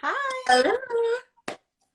Hi, Hello.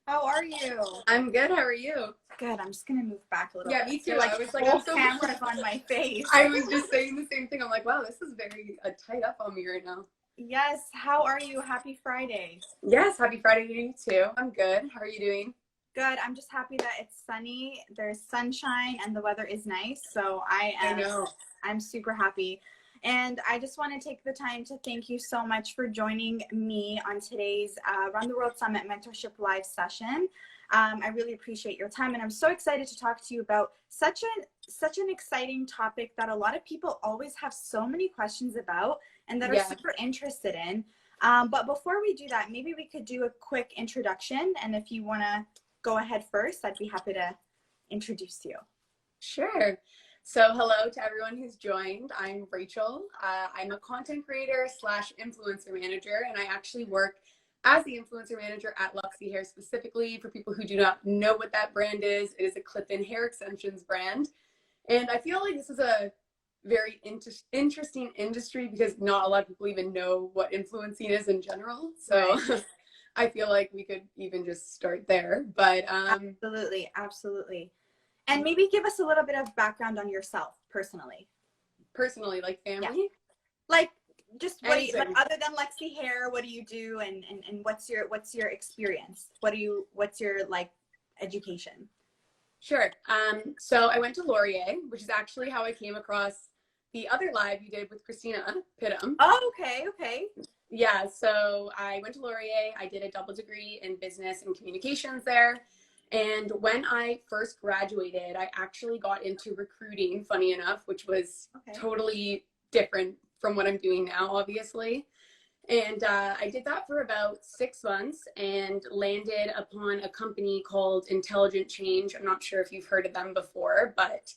how are you? I'm good. How are you? Good. I'm just gonna move back a little Yeah, bit. me too. You're like I was like, whole I'm so. cameras on my face. I was just saying the same thing. I'm like, wow, this is very tight up on me right now. Yes. How are you? Happy Friday. Yes, happy Friday to you too. I'm good. How are you doing? Good. I'm just happy that it's sunny. There's sunshine and the weather is nice. So I know. I'm super happy. And I just want to take the time to thank you so much for joining me on today's Run the World Summit Mentorship Live session. I really appreciate your time, and I'm so excited to talk to you about such an exciting topic that a lot of people always have so many questions about and that are super interested in. But before we do that, maybe we could do a quick introduction, and if you want to go ahead first, I'd be happy to introduce you. Sure. So hello to everyone who's joined. I'm Rachel. I'm a content creator slash influencer manager, and I actually work as the influencer manager at Luxy Hair. Specifically, for people who do not know what that brand is, it is a clip-in hair extensions brand. And I feel like this is a very interesting industry because not a lot of people even know what influencing is in general. So right. I feel like we could even just start there. But Absolutely. And maybe give us a little bit of background on yourself personally. Personally, like family? Yeah. Like just what do you, like, other than Luxy Hair, what do you do, and what's your experience? What's your like education? Sure. So I went to Laurier, which is actually how I came across the other live you did with Christina Pittum. Oh, okay. Yeah, so I went to Laurier. I did a double degree in business and communications there. And when I first graduated, I actually got into recruiting, funny enough, which was totally different from what I'm doing now, obviously. And I did that for about 6 months and landed upon a company called Intelligent Change. I'm not sure if you've heard of them before, but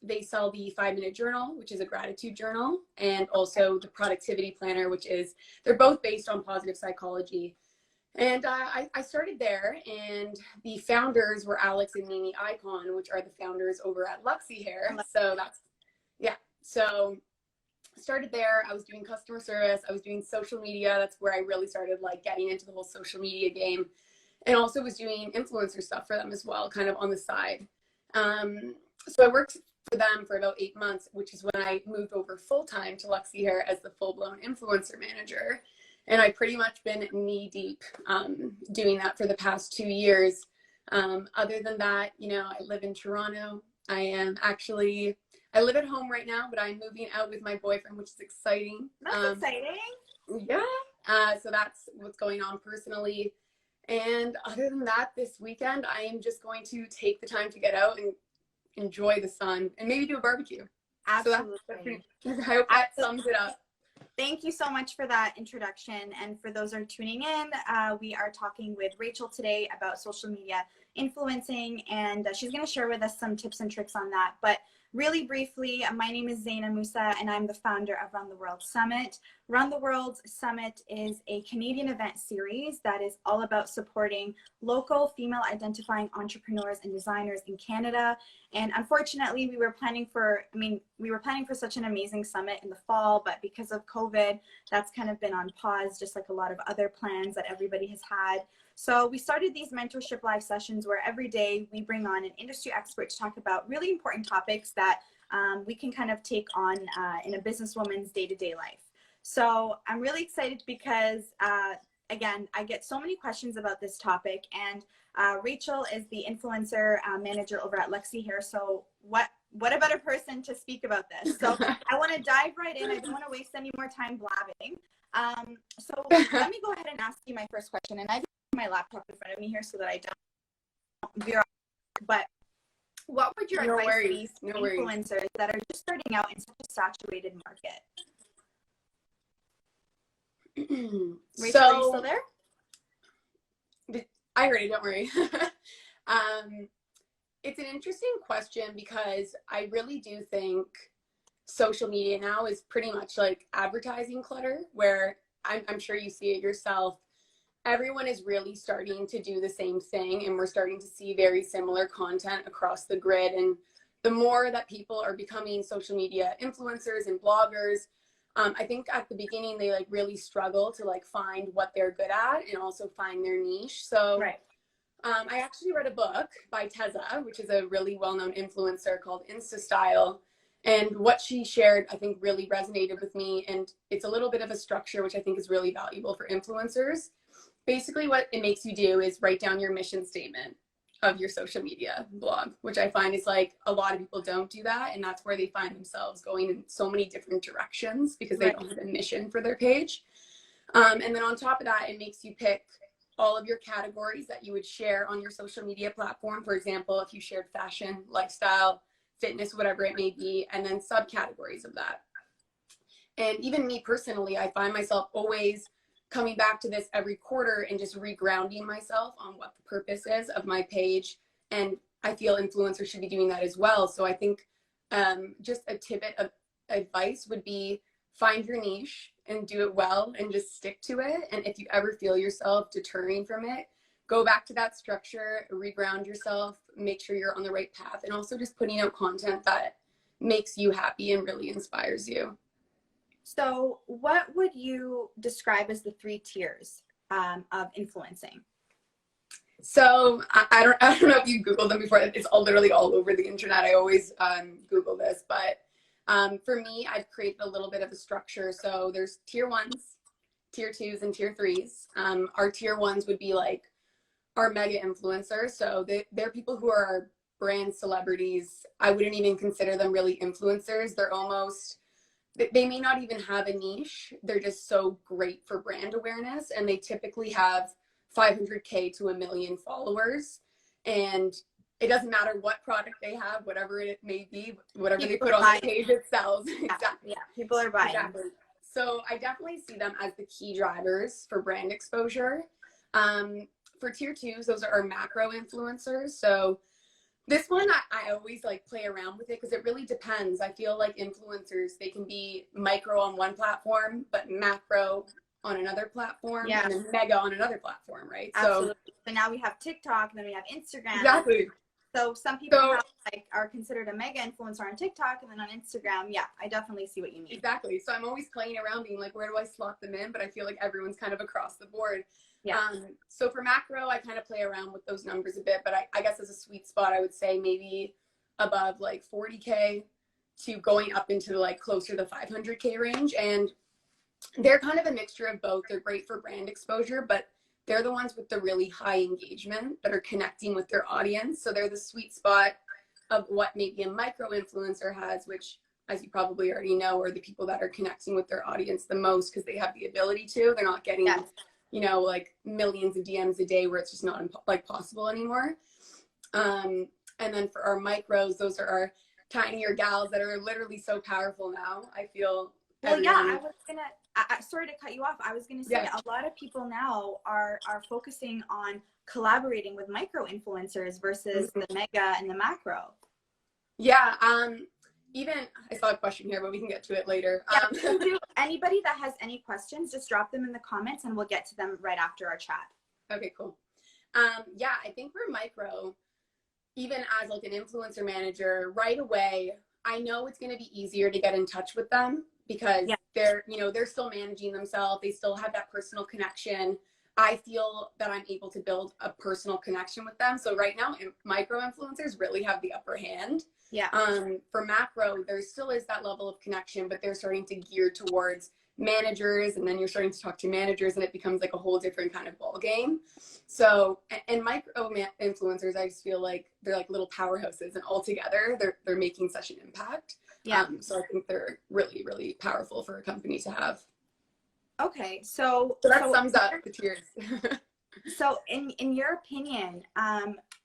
they sell the 5-Minute Journal, which is a gratitude journal, and also the Productivity Planner, which is, they're both based on positive psychology. And I started there, and the founders were Alex and Mimi Icon, which are the founders over at Luxy Hair. So that's, yeah. So started there. I was doing customer service. I was doing social media. That's where I really started like getting into the whole social media game, and also was doing influencer stuff for them as well, kind of on the side. So I worked for them for about 8 months, which is when I moved over full-time to Luxy Hair as the full-blown influencer manager. And I've pretty much been knee deep doing that for the past 2 years. Other than that, you know, I live in Toronto. I live at home right now, but I'm moving out with my boyfriend, which is exciting. That's exciting. Yeah. So that's what's going on personally. And other than that, this weekend, I am just going to take the time to get out and enjoy the sun and maybe do a barbecue. Absolutely. So I hope that sums it up. Thank you so much for that introduction. And for those who are tuning in, we are talking with Rachel today about social media influencing, and she's going to share with us some tips and tricks on that. But really briefly, my name is Zaina Musa, and I'm the founder of Run the World Summit. Run the World Summit is a Canadian event series that is all about supporting local female identifying entrepreneurs and designers in Canada. And unfortunately, we were planning for such an amazing summit in the fall, but because of COVID, that's kind of been on pause, just like a lot of other plans that everybody has had. So we started these mentorship live sessions where every day we bring on an industry expert to talk about really important topics that we can kind of take on in a businesswoman's day-to-day life. So I'm really excited because, again, I get so many questions about this topic, and Rachel is the influencer manager over at Luxy Hair. So what a better person to speak about this. So I want to dive right in. I don't want to waste any more time blabbing. So let me go ahead and ask you my first question. And I have my laptop in front of me here so that I don't veer off. But what would your advice be to influencers that are just starting out in such a saturated market? Rachel, are you still there? I heard it, don't worry. It's an interesting question because I really do think social media now is pretty much like advertising clutter, where I'm sure you see it yourself. Everyone is really starting to do the same thing, and we're starting to see very similar content across the grid. And the more that people are becoming social media influencers and bloggers, I think at the beginning they like really struggle to like find what they're good at and also find their niche. So Right. I actually read a book by Teza, which is a really well-known influencer, called Insta Style. And what she shared, I think, really resonated with me. And it's a little bit of a structure, which I think is really valuable for influencers. Basically, what it makes you do is write down your mission statement of your social media blog, which I find is like a lot of people don't do that. And that's where they find themselves going in so many different directions because they don't have a mission for their page. And then on top of that, it makes you pick all of your categories that you would share on your social media platform. For example, if you shared fashion, lifestyle, fitness, whatever it may be, and then subcategories of that. And even me personally, I find myself always coming back to this every quarter and just regrounding myself on what the purpose is of my page. And I feel influencers should be doing that as well. So I think just a tidbit of advice would be find your niche and do it well and just stick to it. And if you ever feel yourself deterring from it, go back to that structure, reground yourself, make sure you're on the right path, and also just putting out content that makes you happy and really inspires you. So what would you describe as the 3 tiers of influencing? So I don't know if you Googled them before. It's all literally all over the internet. I always Google this, but for me, I've created a little bit of a structure. So there's tier 1s, tier 2s, and tier 3s. Our tier 1s would be like our mega influencers. So they're people who are brand celebrities. I wouldn't even consider them really influencers. They're almost, they may not even have a niche. They're just so great for brand awareness. And they typically have 500K to 1 million followers. And it doesn't matter what product they have, whatever it may be, whatever they put on the page, it sells. Exactly. Yeah, people are buying. Exactly. So I definitely see them as the key drivers for brand exposure. For tier 2s, those are our macro influencers. So this one, I always like play around with it because it really depends. I feel like influencers, they can be micro on one platform, but macro on another platform, and then mega on another platform, right? Absolutely. So now we have TikTok, and then we have Instagram. Exactly. So some people are considered a mega influencer on TikTok, and then on Instagram. Yeah, I definitely see what you mean. Exactly. So I'm always playing around being like, where do I slot them in? But I feel like everyone's kind of across the board. Yeah. So for macro, I kind of play around with those numbers a bit, but I guess as a sweet spot, I would say maybe above like 40K to going up into like closer to the 500K range. And they're kind of a mixture of both. They're great for brand exposure, but they're the ones with the really high engagement that are connecting with their audience. So they're the sweet spot of what maybe a micro influencer has, which, as you probably already know, are the people that are connecting with their audience the most because they have the ability to. They're not getting, you know, like millions of DMs a day where it's just not like possible anymore. And then for our micros, those are our tinier gals that are literally so powerful now. I feel. Well, I was gonna. Sorry to cut you off. I was gonna say a lot of people now are focusing on collaborating with micro influencers versus the mega and the macro. Yeah. Even I saw a question here, but we can get to it later. Anybody that has any questions, just drop them in the comments, and we'll get to them right after our chat. Okay, cool. Yeah, I think for micro, even as like an influencer manager, right away, I know it's going to be easier to get in touch with them because they're, you know, they're still managing themselves. They still have that personal connection. I feel that I'm able to build a personal connection with them. So right now, micro influencers really have the upper hand. Yeah. For macro, there still is that level of connection, but they're starting to gear towards managers, and then you're starting to talk to managers, and it becomes like a whole different kind of ball game. So, and micro influencers, I just feel like they're like little powerhouses, and all together, they're making such an impact. Yeah. So I think they're really, really powerful for a company to have. Okay, so that sums up the tiers. So in your opinion,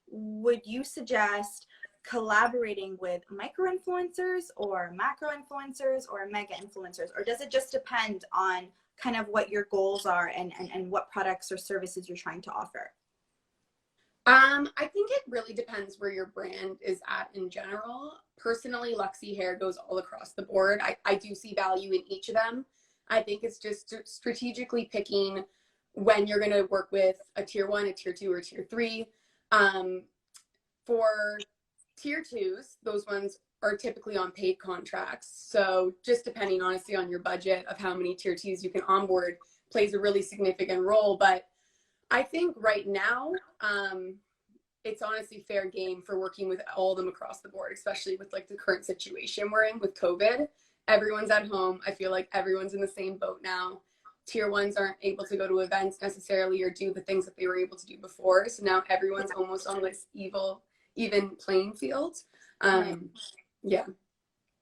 would you suggest collaborating with micro influencers or macro influencers or mega influencers, or does it just depend on kind of what your goals are and what products or services you're trying to offer? I think it really depends where your brand is at in general. Personally, Luxy Hair goes all across the board. I do see value in each of them. I think it's just strategically picking when you're going to work with a tier 1, a tier 2, or tier 3. For tier 2s, those ones are typically on paid contracts. So just depending honestly on your budget of how many tier twos you can onboard plays a really significant role. But I think right now, it's honestly fair game for working with all of them across the board, especially with like the current situation we're in with COVID. Everyone's at home. I feel like everyone's in the same boat now. Tier ones aren't able to go to events necessarily or do the things that they were able to do before. So now everyone's almost on this even playing field. Right. Yeah.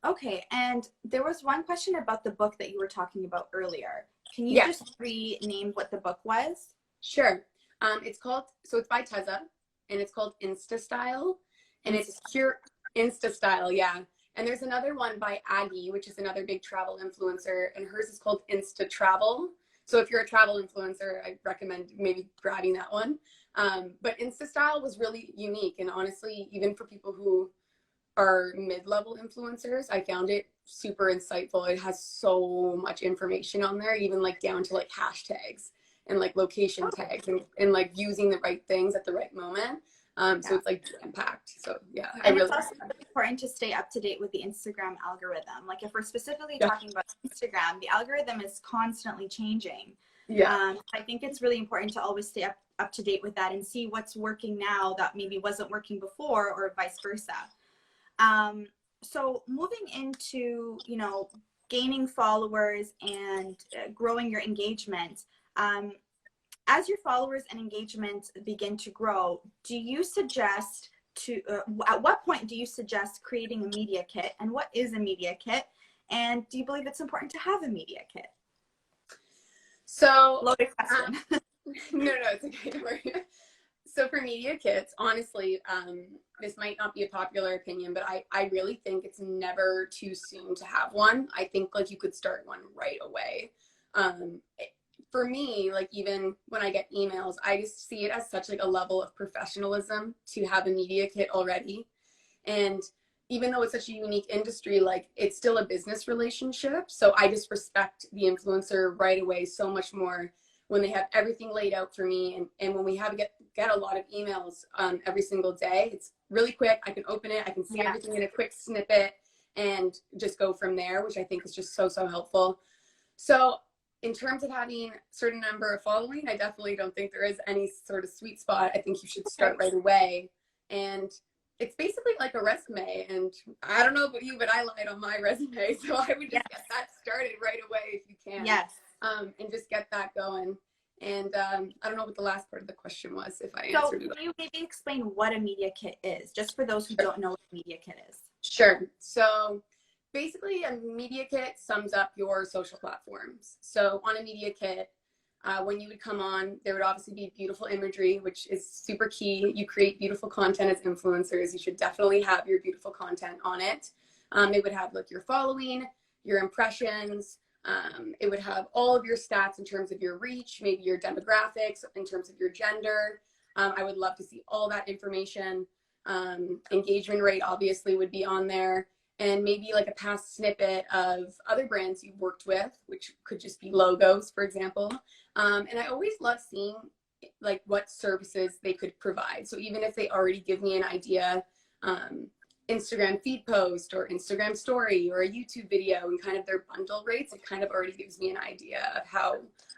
Okay, and there was one question about the book that you were talking about earlier. Can you Yeah. just rename what the book was? Sure. It's by Teza, and it's called Insta Style, and it's pure Insta Style. Yeah. And there's another one by Aggie, which is another big travel influencer, and hers is called Insta Travel. So if you're a travel influencer, I recommend maybe grabbing that one. But Insta Style was really unique, and honestly, even for people who are mid-level influencers, I found it super insightful. It has so much information on there, even like down to like hashtags and like location tags and like using the right things at the right moment. So it's like impact. So yeah, and it's also really important to stay up to date with the Instagram algorithm. Like if we're specifically talking about Instagram, the algorithm is constantly changing. Yeah. I think it's really important to always stay up to date with that and see what's working now that maybe wasn't working before, or vice versa. So moving into, you know, gaining followers and growing your engagement, as your followers and engagement begin to grow, do you suggest at what point do you suggest creating a media kit, and what is a media kit, and do you believe it's important to have a media kit? So loaded question. No, it's okay. Don't worry. So for media kits, honestly, this might not be a popular opinion, but I really think it's never too soon to have one. I think like you could start one right away. For me, like even when I get emails, I just see it as such like a level of professionalism to have a media kit already. And even though it's such a unique industry, like it's still a business relationship. So I just respect the influencer right away so much more when they have everything laid out for me. And when we get a lot of emails every single day, it's really quick. I can open it, I can see everything in a quick snippet and just go from there, which I think is just so helpful. So in terms of having a certain number of following, I definitely don't think there is any sort of sweet spot. I think you should start right away. And it's basically like a resume. And I don't know about you, but I lied on my resume. So I would just get that started right away if you can. Yes. And just get that going. And I don't know what the last part of the question was, if I answered it. So can you maybe explain what a media kit is, just for those who don't know what a media kit is? Sure. So basically a media kit sums up your social platforms. So on a media kit, when you would come on, there would obviously be beautiful imagery, which is super key. You create beautiful content as influencers. You should definitely have your beautiful content on it. It would have like your following, your impressions. It would have all of your stats in terms of your reach, maybe your demographics, in terms of your gender. I would love to see all that information. Engagement rate obviously would be on there. And maybe like a past snippet of other brands you've worked with, which could just be logos, for example. And I always love seeing like what services they could provide. So even if they already give me an idea, Instagram feed post or Instagram story or a YouTube video and kind of their bundle rates, it kind of already gives me an idea of how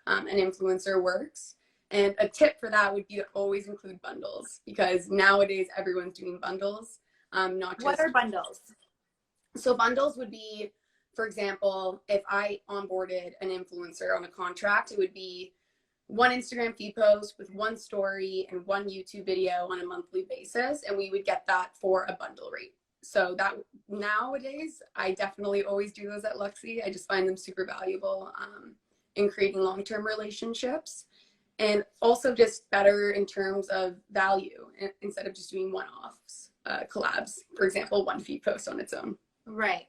an influencer works. And a tip for that would be to always include bundles, because nowadays everyone's doing bundles. Not just, what are bundles? So bundles would be, for example, if I onboarded an influencer on a contract, it would be one Instagram feed post with one story and one YouTube video on a monthly basis. And we would get that for a bundle rate. So that nowadays, I definitely always do those at Luxie. I just find them super valuable in creating long-term relationships, and also just better in terms of value instead of just doing one-offs, collabs, for example, one feed post on its own. Right.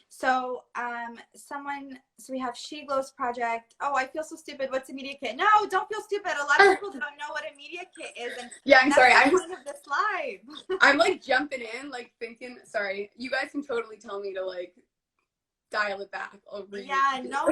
So so we have She Glows Project. Oh, I feel so stupid. What's a media kit? No, don't feel stupid. A lot of people don't know what a media kit is. And yeah, I'm sorry. I'm point of this live. I'm like jumping in, like thinking, sorry, you guys can totally tell me to like dial it back. Yeah, no.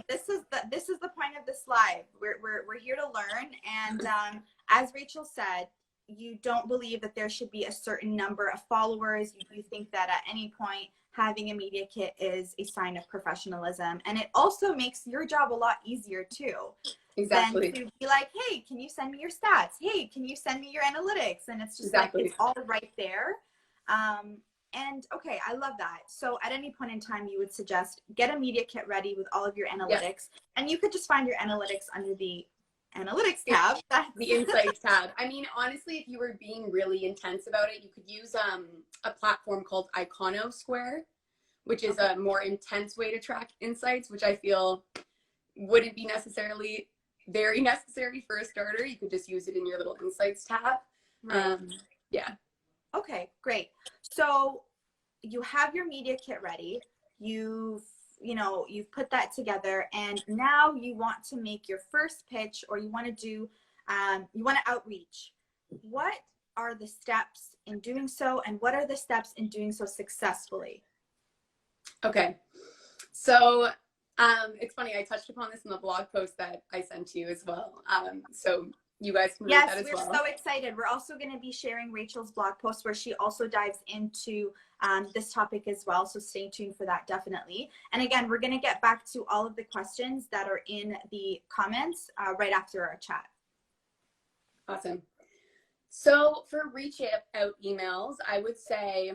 This is the point of this live. We're here to learn. And as Rachel said, you don't believe that there should be a certain number of followers. You think that at any point having a media kit is a sign of professionalism. And it also makes your job a lot easier too. Exactly. Than to be like, hey, can you send me your stats? Hey, can you send me your analytics? And it's just Exactly. like, it's all right there. And okay, I love that. So at any point in time, you would suggest get a media kit ready with all of your analytics. And you could just find your analytics under the analytics tab. The insights tab. I mean, honestly, if you were being really intense about it, you could use a platform called Iconosquare, which is a more intense way to track insights, which I feel wouldn't be necessarily very necessary for a starter. You could just use it in your little insights tab. Right. Yeah. Okay, great. So you have your media kit ready. You've put that together, and now you want to make your first pitch, or you want to do, you want to outreach. What are the steps in doing so, and what are the steps in doing so successfully? Okay. So it's funny, I touched upon this in the blog post that I sent to you as well. So you guys can read that as well. Yes, we're so excited. We're also going to be sharing Rachel's blog post where she also dives into this topic as well. So stay tuned for that, definitely. And again, we're going to get back to all of the questions that are in the comments right after our chat. Awesome. So for reach out emails, I would say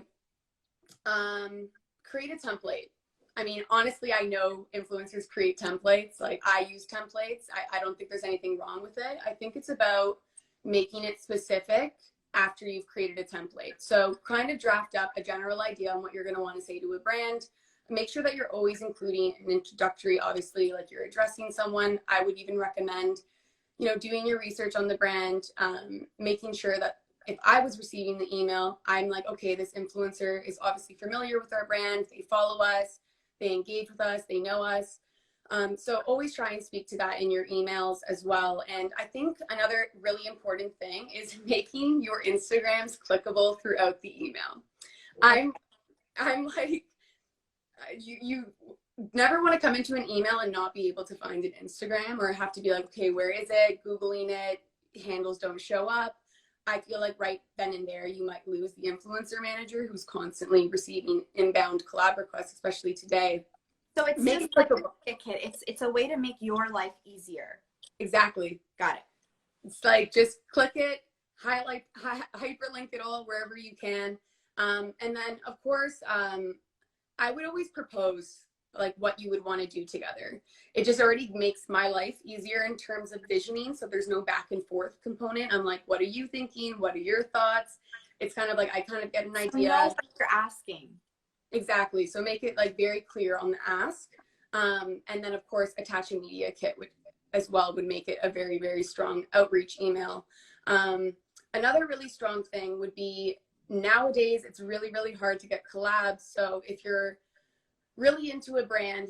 create a template. I mean, honestly, I know influencers create templates. Like, I use templates. I don't think there's anything wrong with it. I think it's about making it specific after you've created a template. So kind of draft up a general idea on what you're going to want to say to a brand. Make sure that you're always including an introductory, obviously, like you're addressing someone. I would even recommend, doing your research on the brand, making sure that if I was receiving the email, I'm like, okay, this influencer is obviously familiar with our brand. They follow us. They engage with us, they know us. So always try and speak to that in your emails as well. And I think another really important thing is making your Instagrams clickable throughout the email. I'm like, you never want to come into an email and not be able to find an Instagram, or have to be like, okay, where is it? Googling it, handles don't show up. I feel like right then and there, you might lose the influencer manager who's constantly receiving inbound collab requests, especially today. So it's make just it like a kit. It's a way to make your life easier. Exactly. Got it. It's like, just click it, hyperlink it all wherever you can. And then of course, I would always propose like what you would want to do together. It just already makes my life easier in terms of visioning. So there's no back and forth component. I'm like, what are you thinking? What are your thoughts? It's kind of like, I kind of get an idea. Know what you're asking. Exactly. So make it like very clear on the ask. And then of course, attach a media kit, which as well would make it a very, very strong outreach email. Another really strong thing would be, nowadays, it's really, really hard to get collabs. So if you're really into a brand,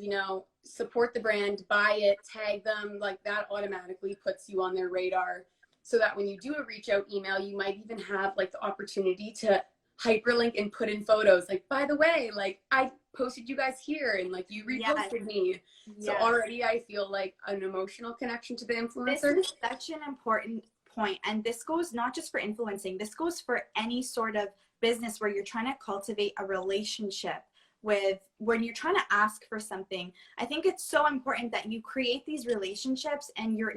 support the brand, buy it, tag them, like that automatically puts you on their radar, so that when you do a reach out email, you might even have like the opportunity to hyperlink and put in photos. Like, by the way, like I posted you guys here, and like you reposted me. So already I feel like an emotional connection to the influencer. This is such an important point. And this goes not just for influencing, this goes for any sort of business where you're trying to cultivate a relationship with, when you're trying to ask for something. I think it's so important that you create these relationships and you're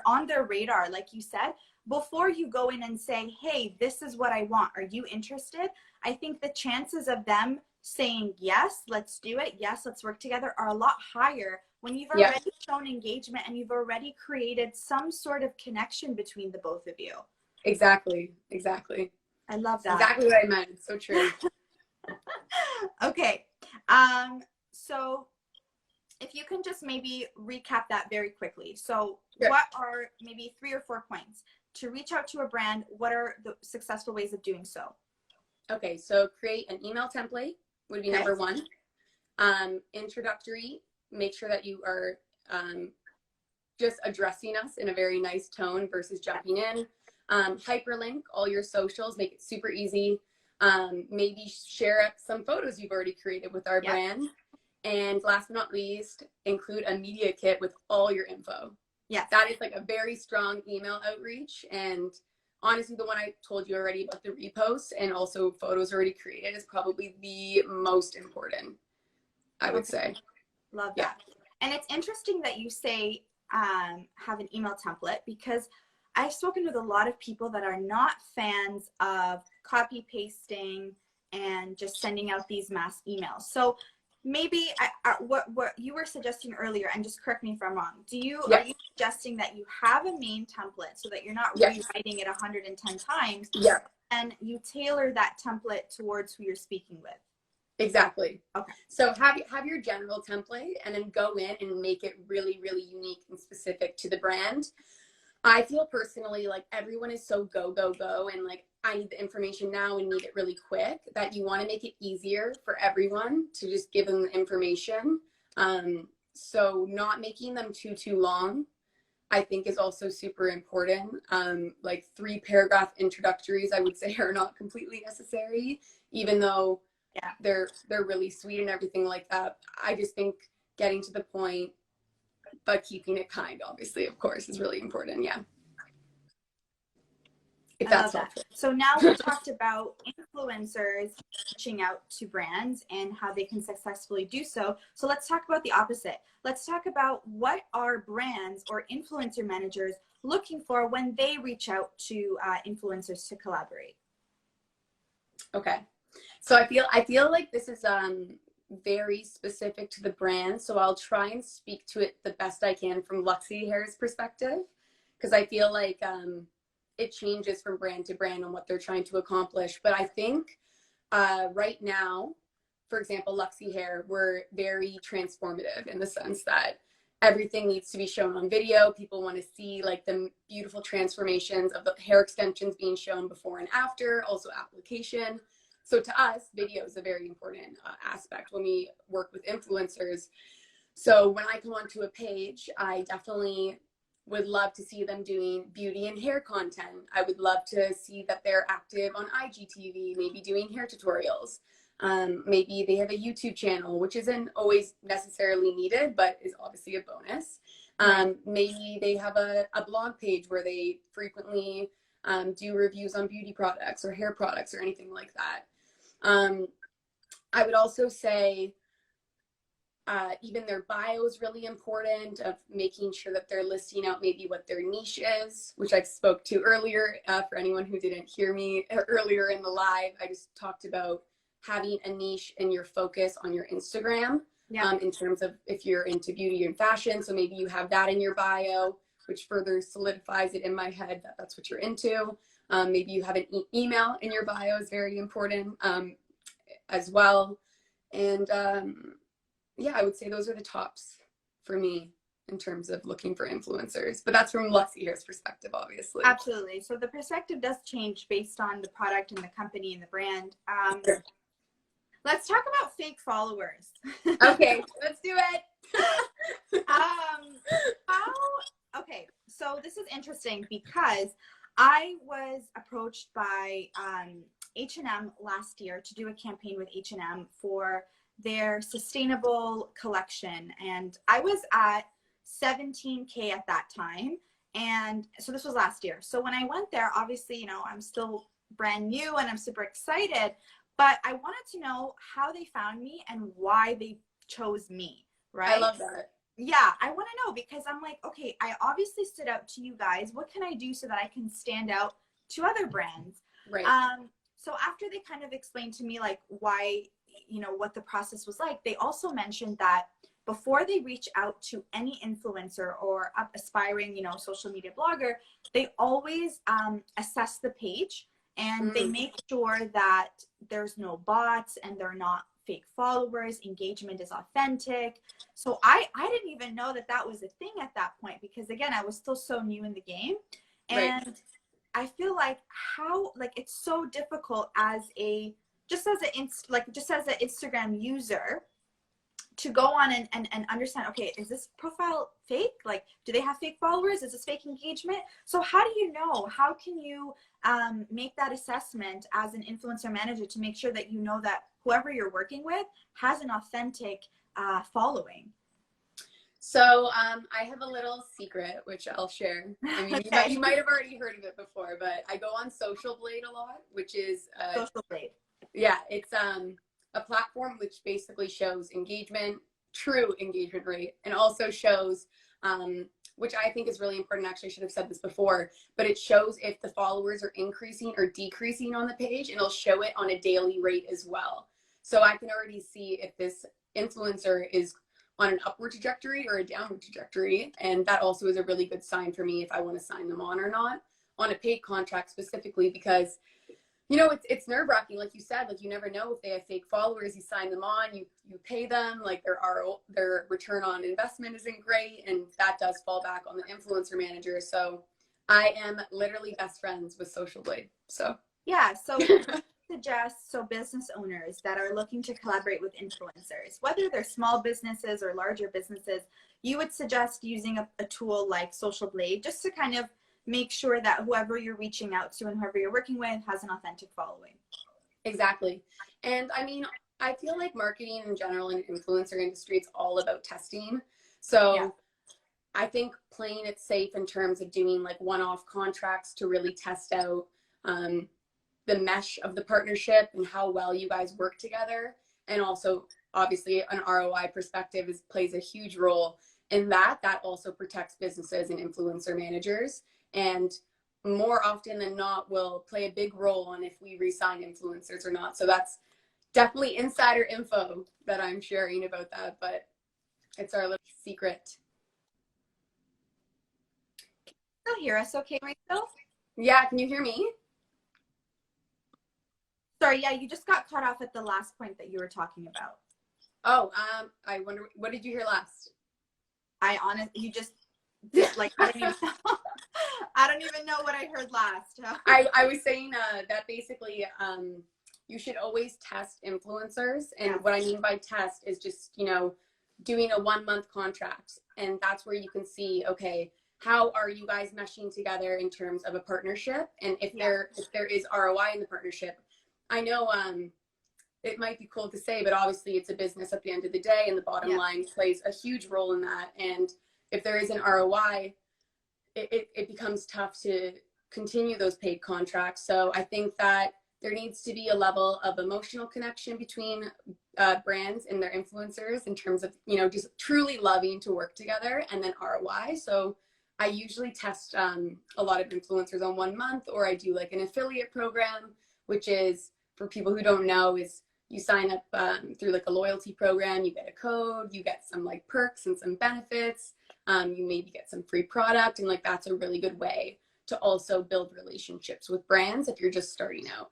on their radar, like you said, before you go in and say, hey, this is what I want. Are you interested? I think the chances of them saying, yes, let's do it. Yes, let's work together, are a lot higher when you've already shown engagement and you've already created some sort of connection between the both of you. Exactly. I love that. Exactly what I meant. It's so true. Okay. So if you can just maybe recap that very quickly. So what are maybe 3 or 4 points to reach out to a brand? What are the successful ways of doing so? Okay. So create an email template would be number 1. Introductory, make sure that you are just addressing us in a very nice tone versus jumping in. Hyperlink all your socials, make it super easy. Maybe share some photos you've already created with our brand. And last but not least, include a media kit with all your info. Yes. That is like a very strong email outreach. And honestly, the one I told you already about the reposts and also photos already created is probably the most important, I would say. Love Yeah. that. And it's interesting that you say have an email template, because I've spoken with a lot of people that are not fans of copy pasting and just sending out these mass emails. So maybe what you were suggesting earlier, and just correct me if I'm wrong, Yes. are you suggesting that you have a main template so that you're not Yes. rewriting it 110 times, Yeah. and you tailor that template towards who you're speaking with? Exactly. Okay. So have your general template and then go in and make it really, really unique and specific to the brand. I feel personally like everyone is so go, go, go, and like I need the information now and need it really quick, that you want to make it easier for everyone to just give them the information. So not making them too long, I think, is also super important. Like 3-paragraph introductories, I would say, are not completely necessary, even though they're really sweet and everything like that. I just think getting to the point, but keeping it kind, obviously, of course, is really important. Yeah. If I love that's helpful. that. So now we talked about influencers reaching out to brands and how they can successfully do so. So let's talk about the opposite. Let's talk about what are brands or influencer managers looking for when they reach out to influencers to collaborate. Okay. So I feel like this is very specific to the brand. So I'll try and speak to it the best I can from Luxy Hair's perspective, because I feel like it changes from brand to brand on what they're trying to accomplish. But I think right now, for example, Luxy Hair, we're very transformative in the sense that everything needs to be shown on video. People want to see like the beautiful transformations of the hair extensions being shown before and after, also application. So to us, video is a very important aspect when we work with influencers. So when I come onto a page, I definitely would love to see them doing beauty and hair content. I would love to see that they're active on IGTV, maybe doing hair tutorials. Maybe they have a YouTube channel, which isn't always necessarily needed, but is obviously a bonus. Maybe they have a blog page where they frequently do reviews on beauty products or hair products or anything like that. I would also say even their bio is really important, of making sure that they're listing out maybe what their niche is, which I spoke to earlier. For anyone who didn't hear me earlier in the live, I just talked about having a niche and your focus on your Instagram, in terms of if you're into beauty and fashion. So maybe you have that in your bio, which further solidifies it in my head that that's what you're into. Maybe you have an email in your bio is very important as well. And yeah, I would say those are the tops for me in terms of looking for influencers. But that's from Luxy Hair's perspective, obviously. Absolutely. So the perspective does change based on the product and the company and the brand. Sure. Let's talk about fake followers. Okay, let's do it. Okay, so this is interesting because I was approached by H&M last year to do a campaign with H&M for their sustainable collection, and I was at 17K at that time, and so this was last year. So when I went there, obviously, you know, I'm still brand new and I'm super excited, but I wanted to know how they found me and why they chose me, right? I love that. Yeah, I want to know, because I'm like, okay, I obviously stood out to you guys. What can I do so that I can stand out to other brands? Right. So after they kind of explained to me like why, you know, what the process was like, they also mentioned that before they reach out to any influencer or aspiring, you know, social media blogger, they always assess the page, and they make sure that there's no bots and they're not fake followers, engagement is authentic. So I didn't even know that that was a thing at that point, because again, I was still so new in the game. And right. I feel like it's so difficult as just as an Instagram user to go on and understand, okay, is this profile fake? Like, do they have fake followers? Is this fake engagement? So how do you know? How can you make that assessment as an influencer manager to make sure that you know that whoever you're working with has an authentic following? So I have a little secret, which I'll share. I mean, Okay. you might have already heard of it before, but I go on Social Blade a lot, which is, Social Blade. yeah, it's a platform which basically shows engagement, true engagement rate, and also shows, which I think is really important. Actually, I should have said this before, but it shows if the followers are increasing or decreasing on the page, and it'll show it on a daily rate as well. So I can already see if this influencer is on an upward trajectory or a downward trajectory. And that also is a really good sign for me if I want to sign them on or not on a paid contract specifically, because you know, it's nerve wracking. Like you said, like you never know if they have fake followers, you sign them on, you pay them, like their return on investment isn't great. And that does fall back on the influencer manager. So I am literally best friends with Social Blade. So yeah, so suggest business owners that are looking to collaborate with influencers, whether they're small businesses or larger businesses, you would suggest using a tool like Social Blade just to kind of make sure that whoever you're reaching out to and whoever you're working with has an authentic following. Exactly. And I mean, I feel like marketing in general in influencer industry, it's all about testing. So yeah. I think playing it safe in terms of doing like one-off contracts to really test out the mesh of the partnership and how well you guys work together. And also, obviously, an ROI perspective plays a huge role in that. That also protects businesses and influencer managers. And more often than not will play a big role on if we re-sign influencers or not. So that's definitely insider info that I'm sharing about that, but it's our little secret. Can you still hear us okay, Rachel? Yeah, can you hear me? Sorry, yeah, you just got cut off at the last point that you were talking about. Oh, I wonder, what did you hear last? You just, like, I don't even know what I heard last. I was saying that basically you should always test influencers. And yeah. What I mean by test is just, you know, doing a 1-month contract. And that's where you can see, okay, how are you guys meshing together in terms of a partnership? And if there is ROI in the partnership. I know it might be cool to say, but obviously it's a business at the end of the day, and the bottom line plays a huge role in that. And if there is an ROI, it becomes tough to continue those paid contracts. So I think that there needs to be a level of emotional connection between brands and their influencers in terms of, you know, just truly loving to work together, and then ROI. So I usually test a lot of influencers on 1 month, or I do like an affiliate program, which is, for people who don't know, is you sign up through like a loyalty program, you get a code, you get some like perks and some benefits, you maybe get some free product, and like that's a really good way to also build relationships with brands if you're just starting out.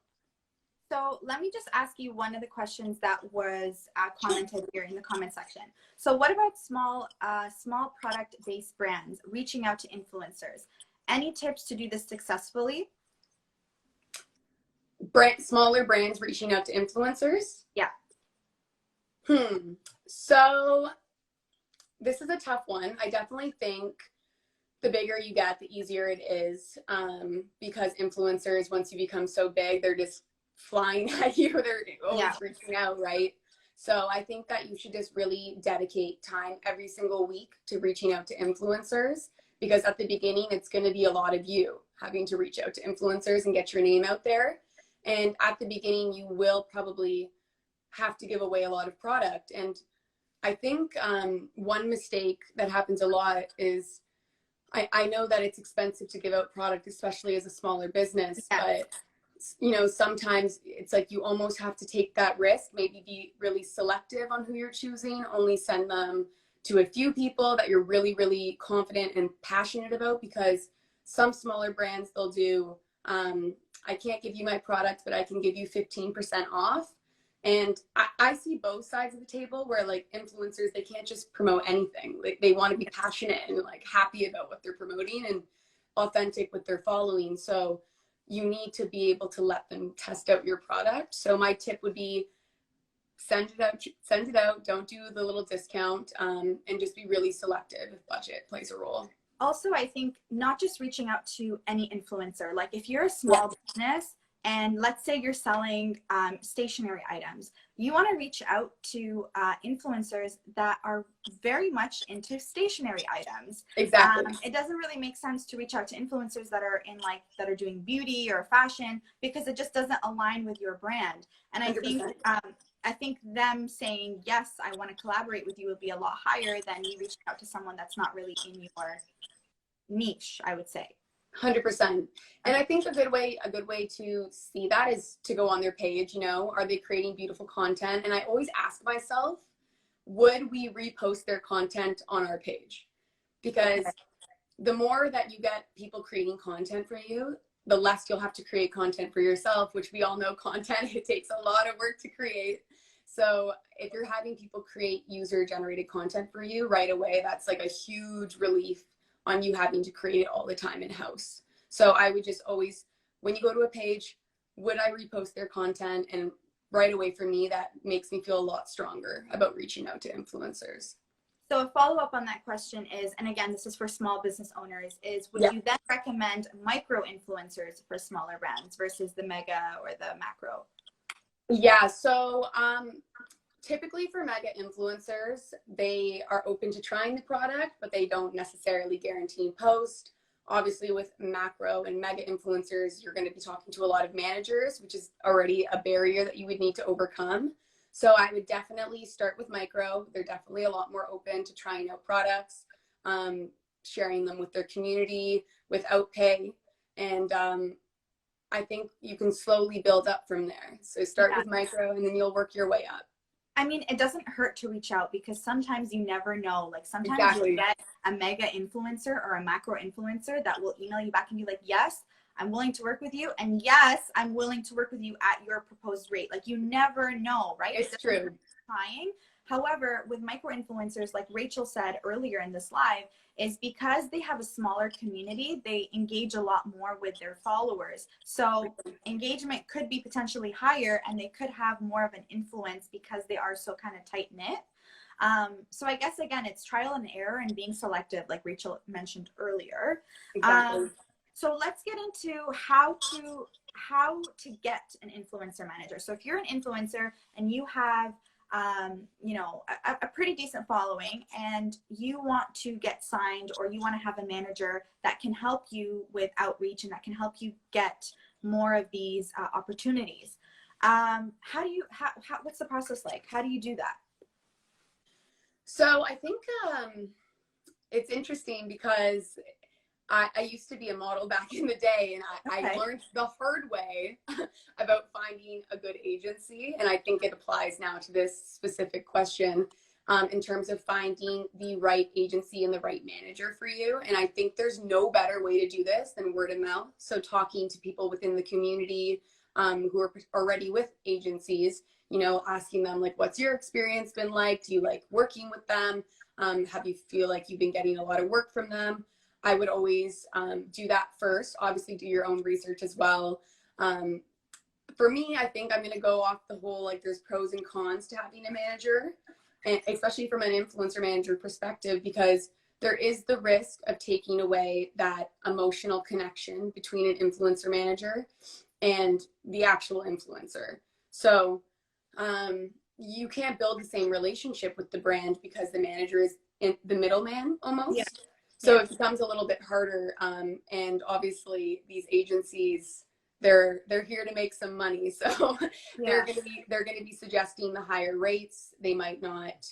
So let me just ask you one of the questions that was commented here in the comment section. So what about small product-based brands reaching out to influencers? Any tips to do this successfully? Smaller brands reaching out to influencers? Yeah. So this is a tough one. I definitely think the bigger you get, the easier it is, because influencers, once you become so big, they're just flying at you. They're always reaching out, right? So I think that you should just really dedicate time every single week to reaching out to influencers, because at the beginning, it's going to be a lot of you having to reach out to influencers and get your name out there. And at the beginning, you will probably have to give away a lot of product. And I think one mistake that happens a lot is, I know that it's expensive to give out product, especially as a smaller business, but you know, sometimes it's like you almost have to take that risk, maybe be really selective on who you're choosing, only send them to a few people that you're really, really confident and passionate about, because some smaller brands, they'll do, I can't give you my product, but I can give you 15% off. And I see both sides of the table, where like influencers, they can't just promote anything. Like they want to be passionate and like happy about what they're promoting and authentic with their following. So you need to be able to let them test out your product. So my tip would be send it out. Don't do the little discount, and just be really selective if budget plays a role. Also, I think not just reaching out to any influencer. Like if you're a small business, and let's say you're selling stationery items. You want to reach out to influencers that are very much into stationery items. Exactly. It doesn't really make sense to reach out to influencers that are that are doing beauty or fashion, because it just doesn't align with your brand. And 100%. I think them saying, yes, I want to collaborate with you would be a lot higher than you reaching out to someone that's not really in your niche, I would say. 100%. And I think a good way to see that is to go on their page. You know, are they creating beautiful content? And I always ask myself, would we repost their content on our page? Because the more that you get people creating content for you, the less you'll have to create content for yourself, which we all know content, it takes a lot of work to create. So if you're having people create user generated content for you right away, that's like a huge relief on you having to create it all the time in-house. So I would just always, when you go to a page, would I repost their content? And right away for me, that makes me feel a lot stronger about reaching out to influencers. So a follow-up on that question is, and again, this is for small business owners, is would you then recommend micro influencers for smaller brands versus the mega or the macro? Yeah, so typically for mega influencers, they are open to trying the product, but they don't necessarily guarantee post. Obviously with macro and mega influencers, you're going to be talking to a lot of managers, which is already a barrier that you would need to overcome. So I would definitely start with micro. They're definitely a lot more open to trying out products, sharing them with their community without pay. And I think you can slowly build up from there. So start with micro and then you'll work your way up. I mean, it doesn't hurt to reach out, because sometimes you never know. Like sometimes you get a mega influencer or a macro influencer that will email you back and be like, yes, I'm willing to work with you. And yes, I'm willing to work with you at your proposed rate. Like you never know, right? It's true. Trying. However, with micro influencers, like Rachel said earlier in this live, is because they have a smaller community, they engage a lot more with their followers. So engagement could be potentially higher, and they could have more of an influence because they are so kind of tight knit. So I guess, again, it's trial and error and being selective, like Rachel mentioned earlier. Exactly. So let's get into how to get an influencer manager. So if you're an influencer and you have you know, a pretty decent following, and you want to get signed, or you want to have a manager that can help you with outreach and that can help you get more of these opportunities. What's the process like? How do you do that? So I think it's interesting because I used to be a model back in the day, and I learned the hard way about finding a good agency. And I think it applies now to this specific question in terms of finding the right agency and the right manager for you. And I think there's no better way to do this than word of mouth. So talking to people within the community who are already with agencies, you know, asking them like, what's your experience been like? Do you like working with them? Have you feel like you've been getting a lot of work from them? I would always do that first. Obviously, do your own research as well. For me, I think I'm going to go off the whole, like, there's pros and cons to having a manager, and especially from an influencer manager perspective, because there is the risk of taking away that emotional connection between an influencer manager and the actual influencer. So you can't build the same relationship with the brand because the manager is the middleman almost. Yeah. So it becomes a little bit harder. And obviously these agencies, they're here to make some money. So they're going to be suggesting the higher rates. They might not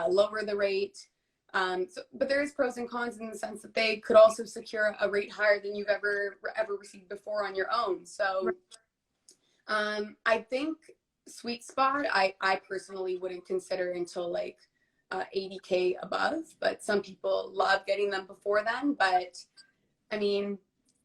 lower the rate. But there is pros and cons in the sense that they could also secure a rate higher than you've ever received before on your own. So I think sweet spot, I personally wouldn't consider until like 80K above, but some people love getting them before then. But I mean,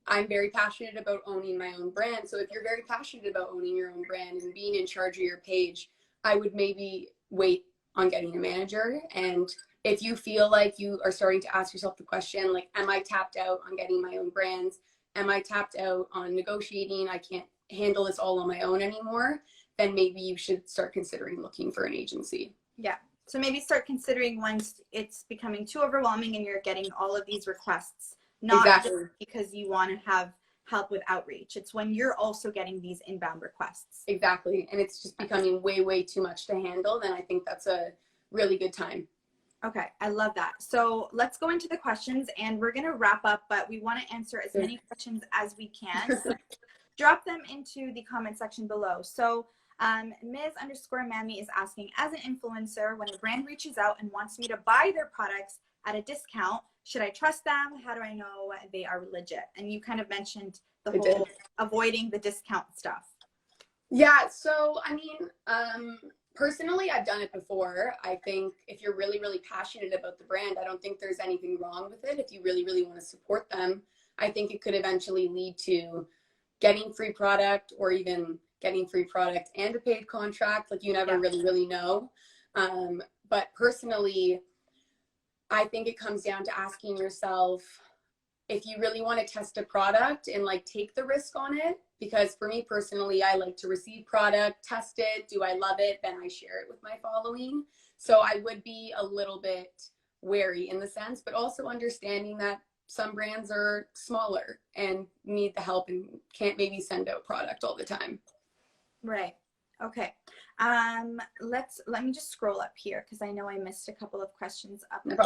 I'm very passionate about owning my own brand. So if you're very passionate about owning your own brand and being in charge of your page, I would maybe wait on getting a manager. And if you feel like you are starting to ask yourself the question, like, am I tapped out on getting my own brands? Am I tapped out on negotiating? I can't handle this all on my own anymore. Then maybe you should start considering looking for an agency. Yeah. So maybe start considering once it's becoming too overwhelming and you're getting all of these requests, not just because you want to have help with outreach. It's when you're also getting these inbound requests. Exactly. And it's just becoming way, way too much to handle. Then I think that's a really good time. Okay, I love that. So let's go into the questions and we're going to wrap up, but we want to answer as many questions as we can. So drop them into the comment section below. So Ms_Mammy is asking, as an influencer, when a brand reaches out and wants me to buy their products at a discount, should I trust them? How do I know they are legit? And you kind of mentioned the whole avoiding the discount stuff. Yeah, so I mean, personally, I've done it before. I think if you're really, really passionate about the brand, I don't think there's anything wrong with it. If you really, really want to support them, I think it could eventually lead to getting free product or even getting free product and a paid contract. Like you never really, really know. But personally, I think it comes down to asking yourself if you really want to test a product and like take the risk on it. Because for me personally, I like to receive product, test it. Do I love it? Then I share it with my following. So I would be a little bit wary in the sense, but also understanding that some brands are smaller and need the help and can't maybe send out product all the time. Right. Okay. Let me just scroll up here because I know I missed a couple of questions up. No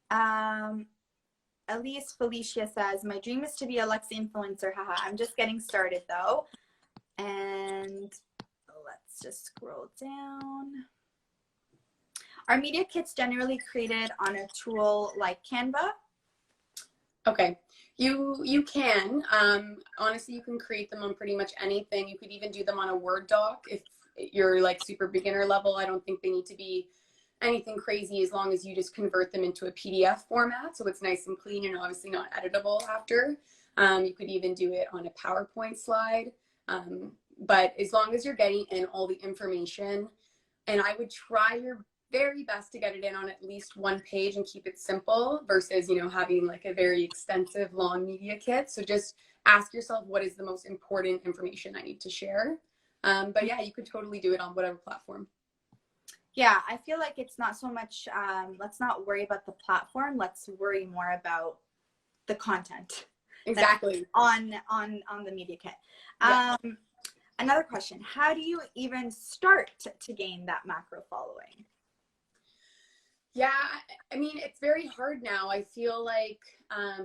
problem. Elise Felicia says, my dream is to be a Lexi influencer. Haha. I'm just getting started though. And let's just scroll down. Are media kits generally created on a tool like Canva? Okay, you can. Honestly, you can create them on pretty much anything. You could even do them on a Word doc if you're like super beginner level. I don't think they need to be anything crazy as long as you just convert them into a PDF format. So it's nice and clean and obviously not editable after. You could even do it on a PowerPoint slide. But as long as you're getting in all the information, and I would try your very best to get it in on at least one page and keep it simple versus, you know, having like a very extensive long media kit. So just ask yourself, what is the most important information I need to share? But yeah, you could totally do it on whatever platform. Yeah, I feel like it's not so much, let's not worry about the platform. Let's worry more about the content. Exactly. On the media kit. Yeah. Another question, how do you even start to gain that macro following? Yeah, I mean, it's very hard now. I feel like, I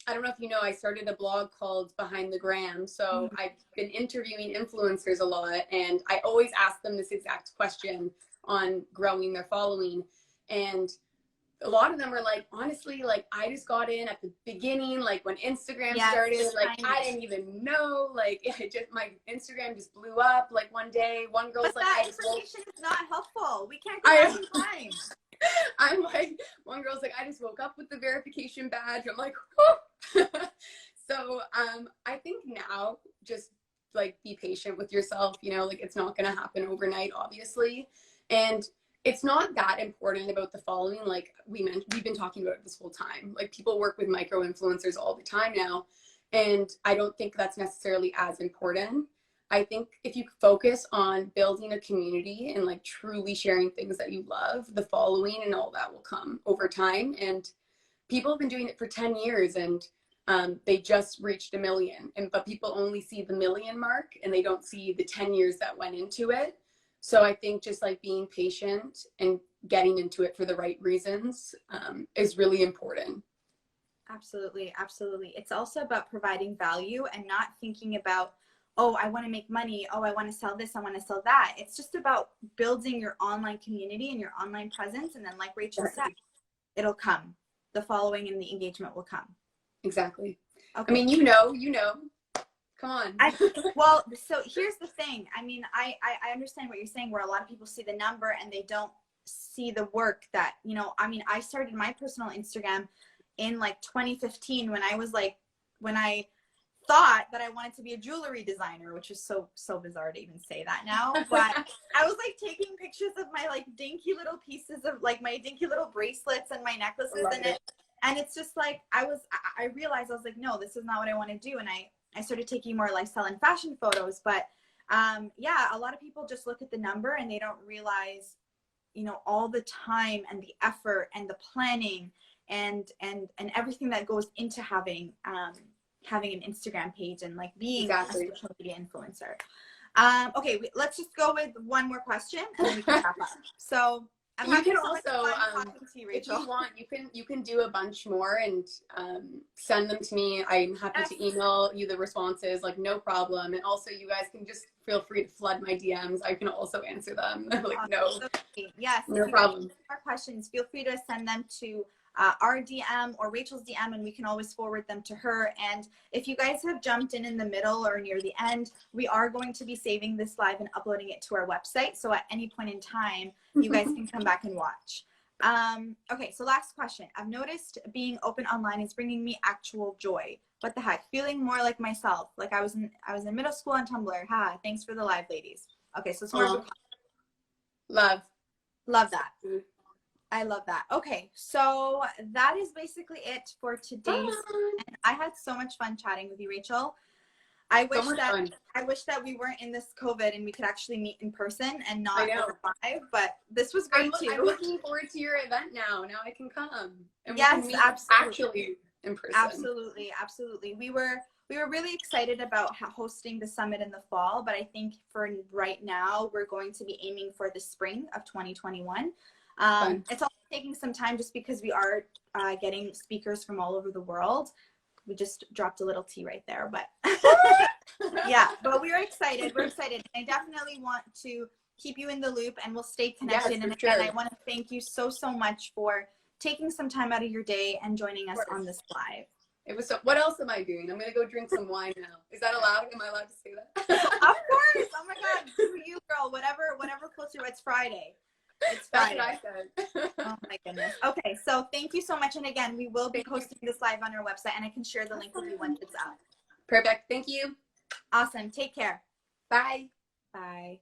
don't know if you know, I started a blog called Behind the Gram. So I've been interviewing influencers a lot, and I always ask them this exact question on growing their following. And a lot of them are like, honestly, like I just got in at the beginning, like when Instagram started, like I didn't even know, like it just, my Instagram just blew up like one day. One girl's but like, that information is not helpful. We can't go back in time. I'm like, one girl's like, I just woke up with the verification badge. I'm like, oh. So I think now just like be patient with yourself, you know, like it's not going to happen overnight, obviously. And it's not that important about the following. Like we've been talking about it this whole time. Like people work with micro influencers all the time now. And I don't think that's necessarily as important. I think if you focus on building a community and like truly sharing things that you love, the following and all that will come over time. And people have been doing it for 10 years and they just reached 1 million. But people only see the 1 million mark and they don't see the 10 years that went into it. So I think just like being patient and getting into it for the right reasons is really important. Absolutely. Absolutely. It's also about providing value and not thinking about, oh, I want to make money. Oh, I want to sell this. I want to sell that. It's just about building your online community and your online presence. And then like Rachel said, it'll come. The following and the engagement will come. Exactly. Okay. I mean, you know, come on. Well, so here's the thing. I mean, I understand what you're saying, where a lot of people see the number and they don't see the work that, you know, I mean, I started my personal Instagram in like 2015 when I thought that I wanted to be a jewelry designer, which is so bizarre to even say that now. But I was like taking pictures of my like dinky little pieces of like my dinky little bracelets and my necklaces and it's just like I realized I was like, no, this is not what I want to do. And I started taking more lifestyle and fashion photos. But yeah, a lot of people just look at the number and they don't realize, you know, all the time and the effort and the planning and everything that goes into having having an Instagram page and like being Exactly. a social media influencer. Okay, let's just go with one more question and then we can wrap up. So I'm You having can so much also, fun talking to you, if Rachel. you want, you can do a bunch more and send them to me. I'm happy to email you the responses, like no problem. And also, you guys can just feel free to flood my DMs. I can also answer them. Like Yes, no if you problem. guys have more questions, feel free to send them to our DM or Rachel's DM, and we can always forward them to her. And if you guys have jumped in the middle or near the end, we are going to be saving this live and uploading it to our website. So at any point in time, you guys can come back and watch. Okay, so last question. I've noticed being open online is bringing me actual joy. What the heck? Feeling more like myself. Like I was in middle school on Tumblr. Ha, thanks for the live, ladies. Okay, so it's more of a love that. I love that. Okay, so that is basically it for today's. And I had so much fun chatting with you, Rachel. I wish that we weren't in this COVID and we could actually meet in person and not over live. But this was great too. I'm looking forward to your event now. Now I can come. And yes, we can meet actually in person. Absolutely. We were really excited about hosting the summit in the fall, but I think for right now we're going to be aiming for the spring of 2021. It's also taking some time just because we are getting speakers from all over the world. We just dropped a little tea right there, but yeah, but we're excited. We're excited. I definitely want to keep you in the loop and we'll stay connected. Yes, and again, I want to thank you so much for taking some time out of your day and joining us on this live. It was so. What else am I doing? I'm gonna go drink some wine now. Is that allowed? Am I allowed to say that? Of course. Oh my God. Do you, girl? Whatever floats your. It's Friday. It's Friday. That's what I said. Oh my goodness. Okay, so thank you so much. And again, we will be posting this live on our website, and I can share the link with you once it's up. Perfect. Thank you. Awesome. Take care. Bye. Bye.